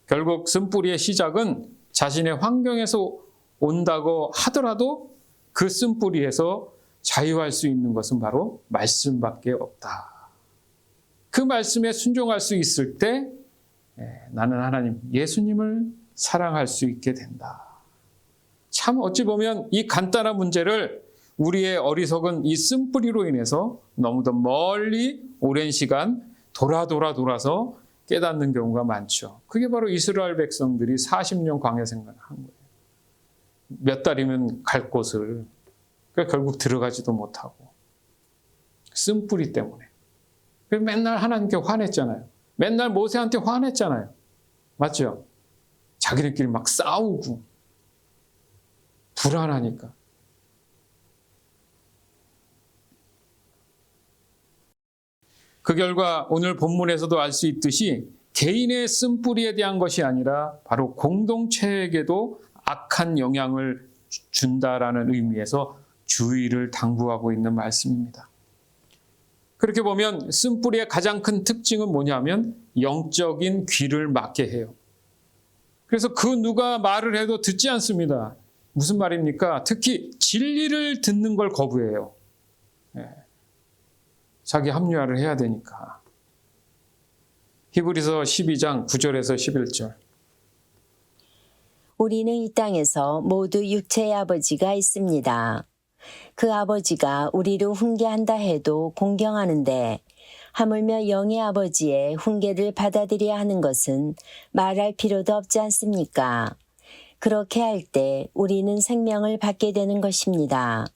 결국 쓴뿌리의 시작은 자신의 환경에서 온다고 하더라도 그 쓴뿌리에서 자유할 수 있는 것은 바로 말씀밖에 없다. 그 말씀에 순종할 수 있을 때 나는 하나님, 예수님을 사랑할 수 있게 된다. 참 어찌 보면 이 간단한 문제를 우리의 어리석은 이 쓴뿌리로 인해서 너무도 멀리 오랜 시간 돌아서 깨닫는 경우가 많죠. 그게 바로 이스라엘 백성들이 40년 광야 생활을 한 거예요. 몇 달이면 갈 곳을 그러니까 결국 들어가지도 못하고 쓴뿌리 때문에. 그래서 맨날 하나님께 화냈잖아요. 맨날 모세한테 화냈잖아요. 맞죠? 자기네끼리 막 싸우고 불안하니까. 그 결과 오늘 본문에서도 알 수 있듯이 개인의 쓴뿌리에 대한 것이 아니라 바로 공동체에게도 악한 영향을 준다라는 의미에서 주의를 당부하고 있는 말씀입니다. 그렇게 보면 쓴뿌리의 가장 큰 특징은 뭐냐면 영적인 귀를 막게 해요. 그래서 그 누가 말을 해도 듣지 않습니다. 무슨 말입니까? 특히 진리를 듣는 걸 거부해요. 자기 합리화를 해야 되니까. 히브리서 12장 9절에서 11절. 우리는 이 땅에서 모두 육체의 아버지가 있습니다. 그 아버지가 우리를 훈계한다 해도 공경하는데 하물며 영의 아버지의 훈계를 받아들여야 하는 것은 말할 필요도 없지 않습니까? 그렇게 할 때 우리는 생명을 받게 되는 것입니다.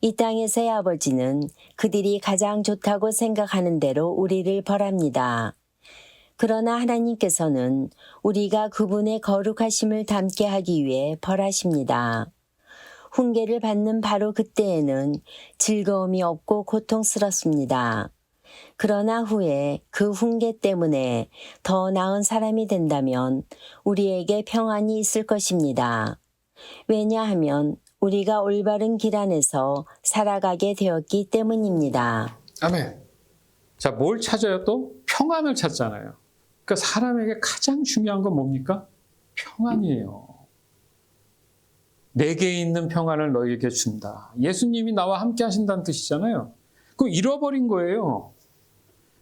이 땅에서의 아버지는 그들이 가장 좋다고 생각하는 대로 우리를 벌합니다. 그러나 하나님께서는 우리가 그분의 거룩하심을 닮게 하기 위해 벌하십니다. 훈계를 받는 바로 그때에는 즐거움이 없고 고통스럽습니다. 그러나 후에 그 훈계 때문에 더 나은 사람이 된다면 우리에게 평안이 있을 것입니다. 왜냐하면 우리가 올바른 길 안에서 살아가게 되었기 때문입니다. 아멘. 자, 뭘 찾아요 또? 평안을 찾잖아요. 그러니까 사람에게 가장 중요한 건 뭡니까? 평안이에요. 내게 있는 평안을 너희에게 준다. 예수님이 나와 함께 하신다는 뜻이잖아요. 그거 잃어버린 거예요.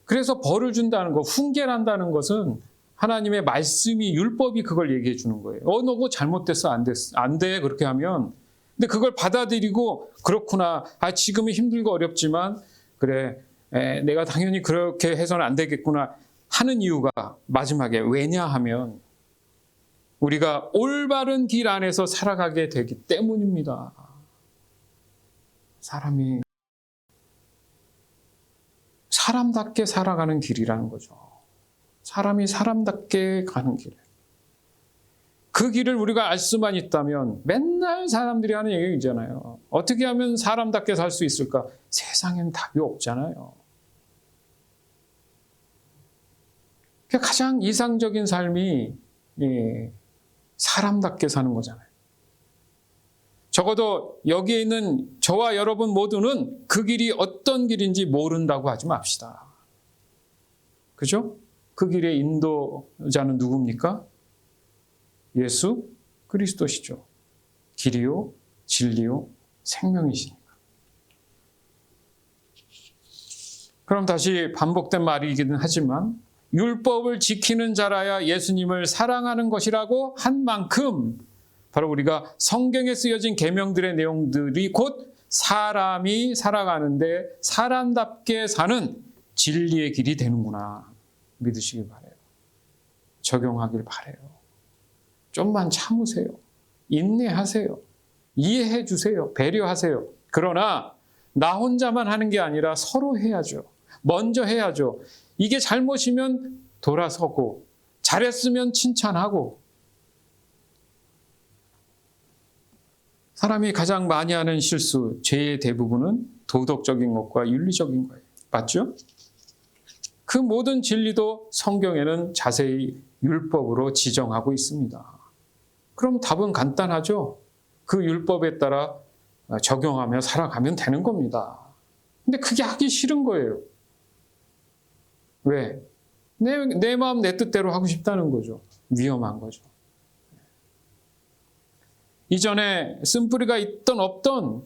그래서 벌을 준다는 거, 훈계란다는 것은 하나님의 말씀이, 율법이 그걸 얘기해 주는 거예요. 너 그거 잘못됐어, 안 돼, 그렇게 하면. 근데 그걸 받아들이고, 그렇구나. 지금은 힘들고 어렵지만, 그래, 내가 당연히 그렇게 해서는 안 되겠구나 하는 이유가 마지막에 왜냐하면 우리가 올바른 길 안에서 살아가게 되기 때문입니다. 사람이 사람답게 살아가는 길이라는 거죠. 사람이 사람답게 가는 길. 그 길을 우리가 알 수만 있다면 맨날 사람들이 하는 얘기잖아요. 어떻게 하면 사람답게 살 수 있을까? 세상엔 답이 없잖아요. 가장 이상적인 삶이 사람답게 사는 거잖아요. 적어도 여기에 있는 저와 여러분 모두는 그 길이 어떤 길인지 모른다고 하지 맙시다. 그죠? 그 길의 인도자는 누굽니까? 예수 그리스도시죠. 길이요, 진리요, 생명이시니까. 그럼 다시 반복된 말이기는 하지만 율법을 지키는 자라야 예수님을 사랑하는 것이라고 한 만큼 바로 우리가 성경에 쓰여진 계명들의 내용들이 곧 사람이 살아가는데 사람답게 사는 진리의 길이 되는구나 믿으시길 바라요. 적용하길 바라요. 좀만 참으세요. 인내하세요. 이해해 주세요. 배려하세요. 그러나 나 혼자만 하는 게 아니라 서로 해야죠. 먼저 해야죠. 이게 잘못이면 돌아서고 잘했으면 칭찬하고. 사람이 가장 많이 하는 실수, 죄의 대부분은 도덕적인 것과 윤리적인 거예요. 맞죠? 그 모든 진리도 성경에는 자세히 율법으로 지정하고 있습니다. 그럼 답은 간단하죠. 그 율법에 따라 적용하며 살아가면 되는 겁니다. 근데 그게 하기 싫은 거예요. 왜? 내 마음 내 뜻대로 하고 싶다는 거죠. 위험한 거죠. 이전에 쓴뿌리가 있던 없던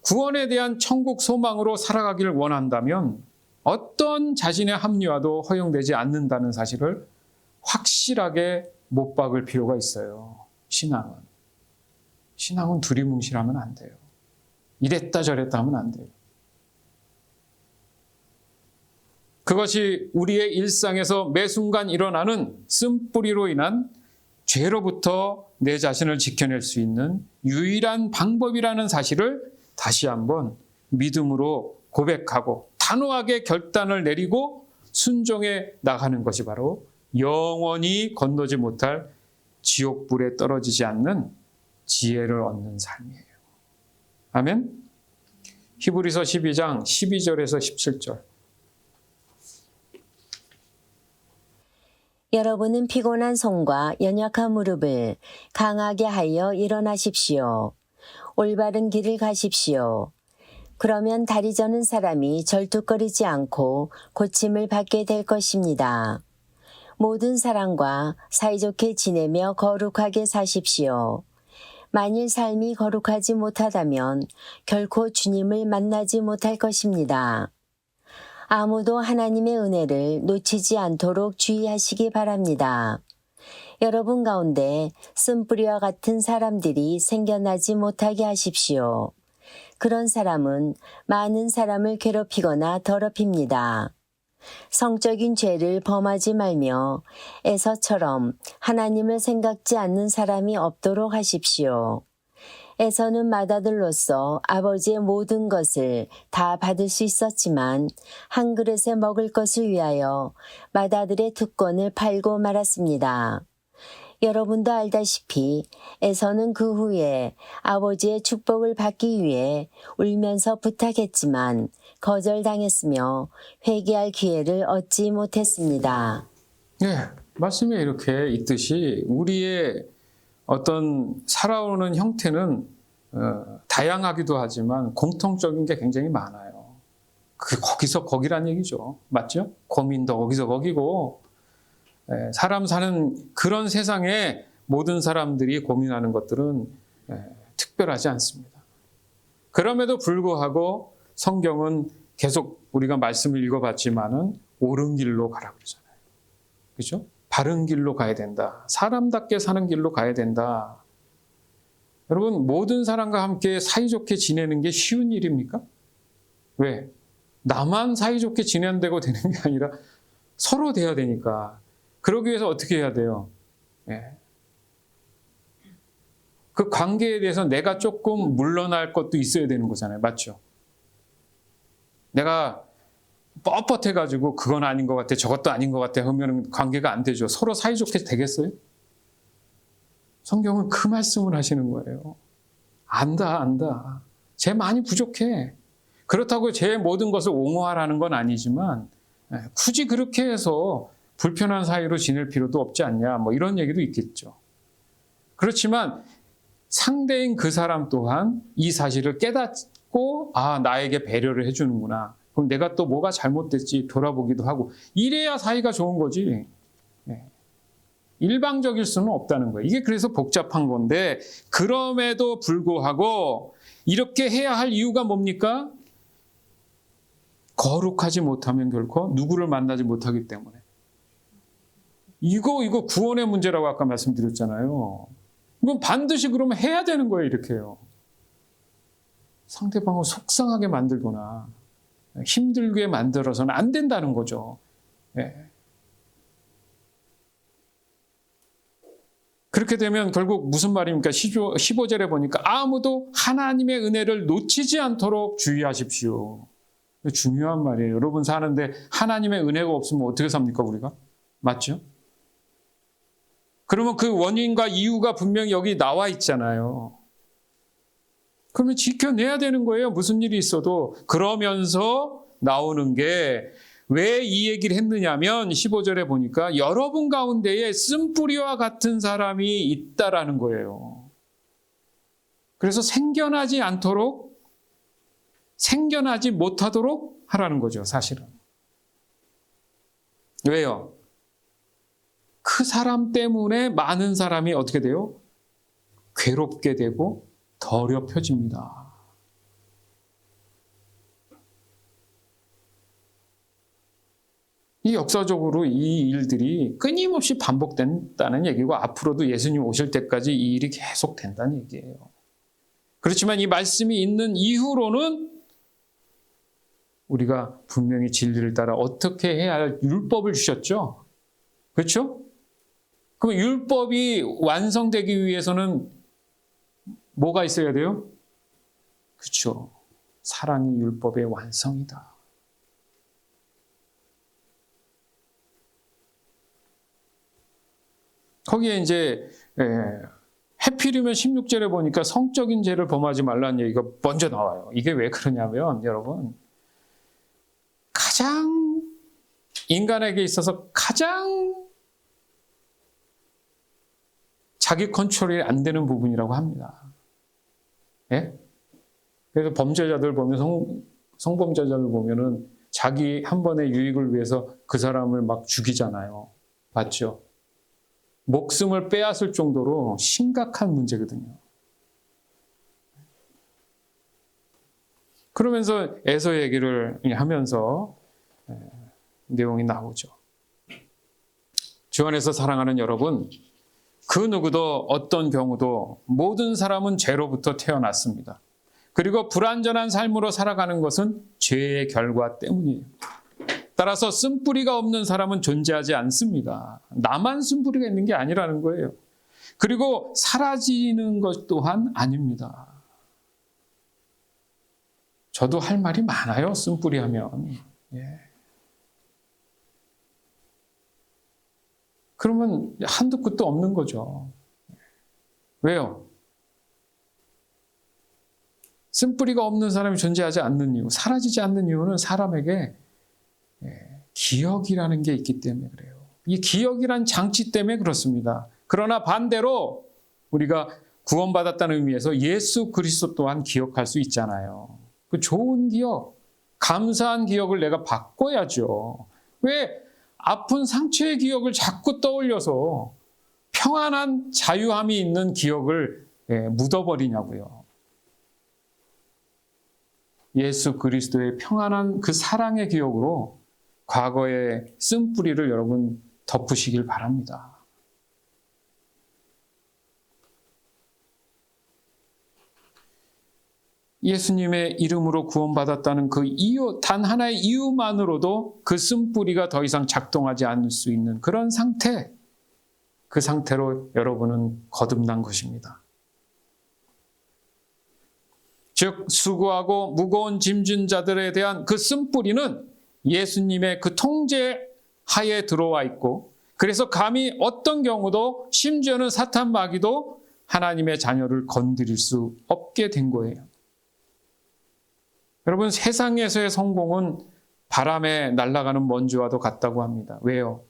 구원에 대한 천국 소망으로 살아가기를 원한다면 어떤 자신의 합리화도 허용되지 않는다는 사실을 확실하게 못 박을 필요가 있어요. 신앙은 두리뭉실하면 안 돼요. 이랬다 저랬다 하면 안 돼요. 그것이 우리의 일상에서 매 순간 일어나는 쓴뿌리로 인한 죄로부터 내 자신을 지켜낼 수 있는 유일한 방법이라는 사실을 다시 한번 믿음으로 고백하고 단호하게 결단을 내리고 순종해 나가는 것이 바로 영원히 건너지 못할 지옥불에 떨어지지 않는 지혜를 얻는 삶이에요. 아멘? 히브리서 12장 12절에서 17절. 여러분은 피곤한 손과 연약한 무릎을 강하게 하여 일어나십시오. 올바른 길을 가십시오. 그러면 다리 저는 사람이 절뚝거리지 않고 고침을 받게 될 것입니다. 모든 사람과 사이좋게 지내며 거룩하게 사십시오. 만일 삶이 거룩하지 못하다면 결코 주님을 만나지 못할 것입니다. 아무도 하나님의 은혜를 놓치지 않도록 주의하시기 바랍니다. 여러분 가운데 쓴뿌리와 같은 사람들이 생겨나지 못하게 하십시오. 그런 사람은 많은 사람을 괴롭히거나 더럽힙니다. 성적인 죄를 범하지 말며 에서처럼 하나님을 생각지 않는 사람이 없도록 하십시오. 에서는 맏아들로서 아버지의 모든 것을 다 받을 수 있었지만 한 그릇에 먹을 것을 위하여 맏아들의 특권을 팔고 말았습니다. 여러분도 알다시피 에서는 그 후에 아버지의 축복을 받기 위해 울면서 부탁했지만 거절당했으며 회개할 기회를 얻지 못했습니다. 네, 말씀에 이렇게 있듯이 우리의 어떤 살아오는 형태는 다양하기도 하지만 공통적인 게 굉장히 많아요. 거기서 거기란 얘기죠. 맞죠? 고민도 거기서 거기고 사람 사는 그런 세상에 모든 사람들이 고민하는 것들은 특별하지 않습니다. 그럼에도 불구하고 성경은 계속 우리가 말씀을 읽어봤지만은 옳은 길로 가라고 그러잖아요. 그렇죠? 바른 길로 가야 된다. 사람답게 사는 길로 가야 된다. 여러분, 모든 사람과 함께 사이좋게 지내는 게 쉬운 일입니까? 왜? 나만 사이좋게 지낸다고 되는 게 아니라 서로 돼야 되니까. 그러기 위해서 어떻게 해야 돼요? 그 관계에 대해서 내가 조금 물러날 것도 있어야 되는 거잖아요. 맞죠? 내가 뻣뻣해가지고 그건 아닌 것 같아, 저것도 아닌 것 같아 하면 관계가 안 되죠. 서로 사이좋게 되겠어요? 성경은 그 말씀을 하시는 거예요. 안다. 쟤 많이 부족해. 그렇다고 쟤 모든 것을 옹호하라는 건 아니지만 굳이 그렇게 해서 불편한 사이로 지낼 필요도 없지 않냐, 뭐 이런 얘기도 있겠죠. 그렇지만 상대인 그 사람 또한 이 사실을 깨닫고 나에게 배려를 해주는구나. 그럼 내가 또 뭐가 잘못됐지 돌아보기도 하고 이래야 사이가 좋은 거지. 일방적일 수는 없다는 거예요. 이게 그래서 복잡한 건데 그럼에도 불구하고 이렇게 해야 할 이유가 뭡니까? 거룩하지 못하면 결코 누구를 만나지 못하기 때문에. 이거 구원의 문제라고 아까 말씀드렸잖아요. 이건 반드시 그러면 해야 되는 거예요. 이렇게요. 상대방을 속상하게 만들거나 힘들게 만들어서는 안 된다는 거죠. 그렇게 되면 결국 무슨 말입니까? 15절에 보니까 아무도 하나님의 은혜를 놓치지 않도록 주의하십시오. 중요한 말이에요. 여러분 사는데 하나님의 은혜가 없으면 어떻게 삽니까, 우리가? 맞죠? 그러면 그 원인과 이유가 분명히 여기 나와 있잖아요. 그러면 지켜내야 되는 거예요. 무슨 일이 있어도. 그러면서 나오는 게 왜 이 얘기를 했느냐면 15절에 보니까 여러분 가운데에 쓴뿌리와 같은 사람이 있다라는 거예요. 그래서 생겨나지 못하도록 하라는 거죠, 사실은. 왜요? 그 사람 때문에 많은 사람이 어떻게 돼요? 괴롭게 되고 더럽혀집니다. 이 역사적으로 이 일들이 끊임없이 반복된다는 얘기고 앞으로도 예수님 오실 때까지 이 일이 계속 된다는 얘기예요. 그렇지만 이 말씀이 있는 이후로는 우리가 분명히 진리를 따라 어떻게 해야 할 율법을 주셨죠? 그렇죠? 그럼 율법이 완성되기 위해서는 뭐가 있어야 돼요? 그렇죠. 사랑이 율법의 완성이다. 거기에 이제 해필이면 16절에 보니까 성적인 죄를 범하지 말라는 얘기가 먼저 나와요. 이게 왜 그러냐면 여러분, 가장 인간에게 있어서 가장 자기 컨트롤이 안 되는 부분이라고 합니다. 예? 그래서 범죄자들 보면 성범죄자들 보면은 자기 한 번의 유익을 위해서 그 사람을 막 죽이잖아요. 맞죠? 목숨을 빼앗을 정도로 심각한 문제거든요. 그러면서 에서 얘기를 하면서 내용이 나오죠. 주 안에서 사랑하는 여러분, 그 누구도 어떤 경우도 모든 사람은 죄로부터 태어났습니다. 그리고 불완전한 삶으로 살아가는 것은 죄의 결과 때문이에요. 따라서 쓴뿌리가 없는 사람은 존재하지 않습니다. 나만 쓴뿌리가 있는 게 아니라는 거예요. 그리고 사라지는 것 또한 아닙니다. 저도 할 말이 많아요, 쓴뿌리 하면. 예. 그러면 한두 끝도 없는 거죠. 왜요? 쓴뿌리가 없는 사람이 존재하지 않는 이유, 사라지지 않는 이유는 사람에게 기억이라는 게 있기 때문에 그래요. 이 기억이란 장치 때문에 그렇습니다. 그러나 반대로 우리가 구원받았다는 의미에서 예수 그리스도 또한 기억할 수 있잖아요. 그 좋은 기억, 감사한 기억을 내가 바꿔야죠. 왜 아픈 상처의 기억을 자꾸 떠올려서 평안한 자유함이 있는 기억을 묻어버리냐고요. 예수 그리스도의 평안한 그 사랑의 기억으로 과거의 쓴뿌리를 여러분 덮으시길 바랍니다. 예수님의 이름으로 구원받았다는 그 이유, 단 하나의 이유만으로도 그 쓴뿌리가 더 이상 작동하지 않을 수 있는 그런 상태, 그 상태로 여러분은 거듭난 것입니다. 즉 수고하고 무거운 짐진 자들에 대한 그 쓴뿌리는 예수님의 그 통제 하에 들어와 있고, 그래서 감히 어떤 경우도 심지어는 사탄 마귀도 하나님의 자녀를 건드릴 수 없게 된 거예요. 여러분, 세상에서의 성공은 바람에 날아가는 먼지와도 같다고 합니다. 왜요?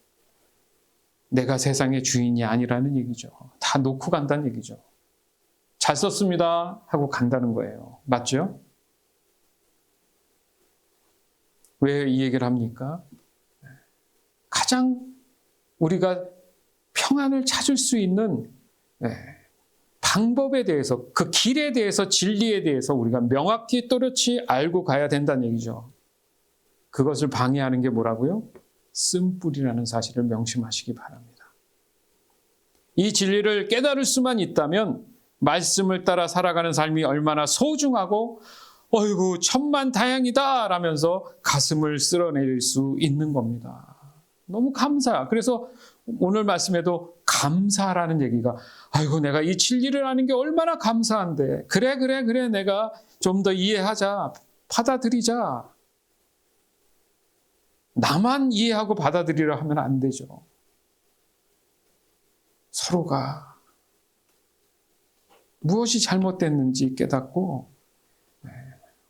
내가 세상의 주인이 아니라는 얘기죠. 다 놓고 간다는 얘기죠. 잘 썼습니다 하고 간다는 거예요. 맞죠? 왜 이 얘기를 합니까? 가장 우리가 평안을 찾을 수 있는 방법에 대해서, 그 길에 대해서, 진리에 대해서 우리가 명확히 또렷이 알고 가야 된다는 얘기죠. 그것을 방해하는 게 뭐라고요? 쓴뿌리라는 사실을 명심하시기 바랍니다. 이 진리를 깨달을 수만 있다면 말씀을 따라 살아가는 삶이 얼마나 소중하고 어이구 천만다행이다 라면서 가슴을 쓸어내릴 수 있는 겁니다. 너무 감사. 그래서 오늘 말씀에도 감사라는 얘기가, 아이고 내가 이 진리를 아는 게 얼마나 감사한데, 그래 내가 좀 더 이해하자, 받아들이자. 나만 이해하고 받아들이려 하면 안 되죠. 서로가 무엇이 잘못됐는지 깨닫고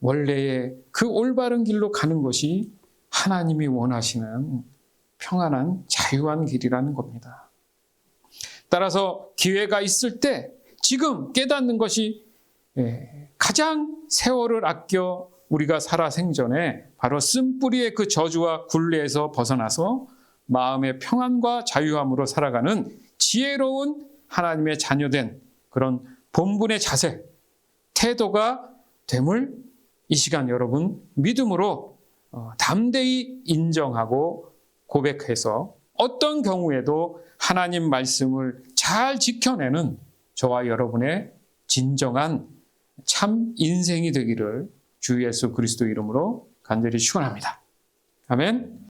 원래의 그 올바른 길로 가는 것이 하나님이 원하시는 평안한 자유한 길이라는 겁니다. 따라서 기회가 있을 때 지금 깨닫는 것이 가장 세월을 아껴 우리가 살아 생전에 바로 쓴뿌리의 그 저주와 굴레에서 벗어나서 마음의 평안과 자유함으로 살아가는 지혜로운 하나님의 자녀된 그런 본분의 자세, 태도가 됨을 이 시간 여러분 믿음으로 담대히 인정하고 고백해서 어떤 경우에도 하나님 말씀을 잘 지켜내는 저와 여러분의 진정한 참 인생이 되기를 주 예수 그리스도 이름으로 간절히 축원합니다. 아멘.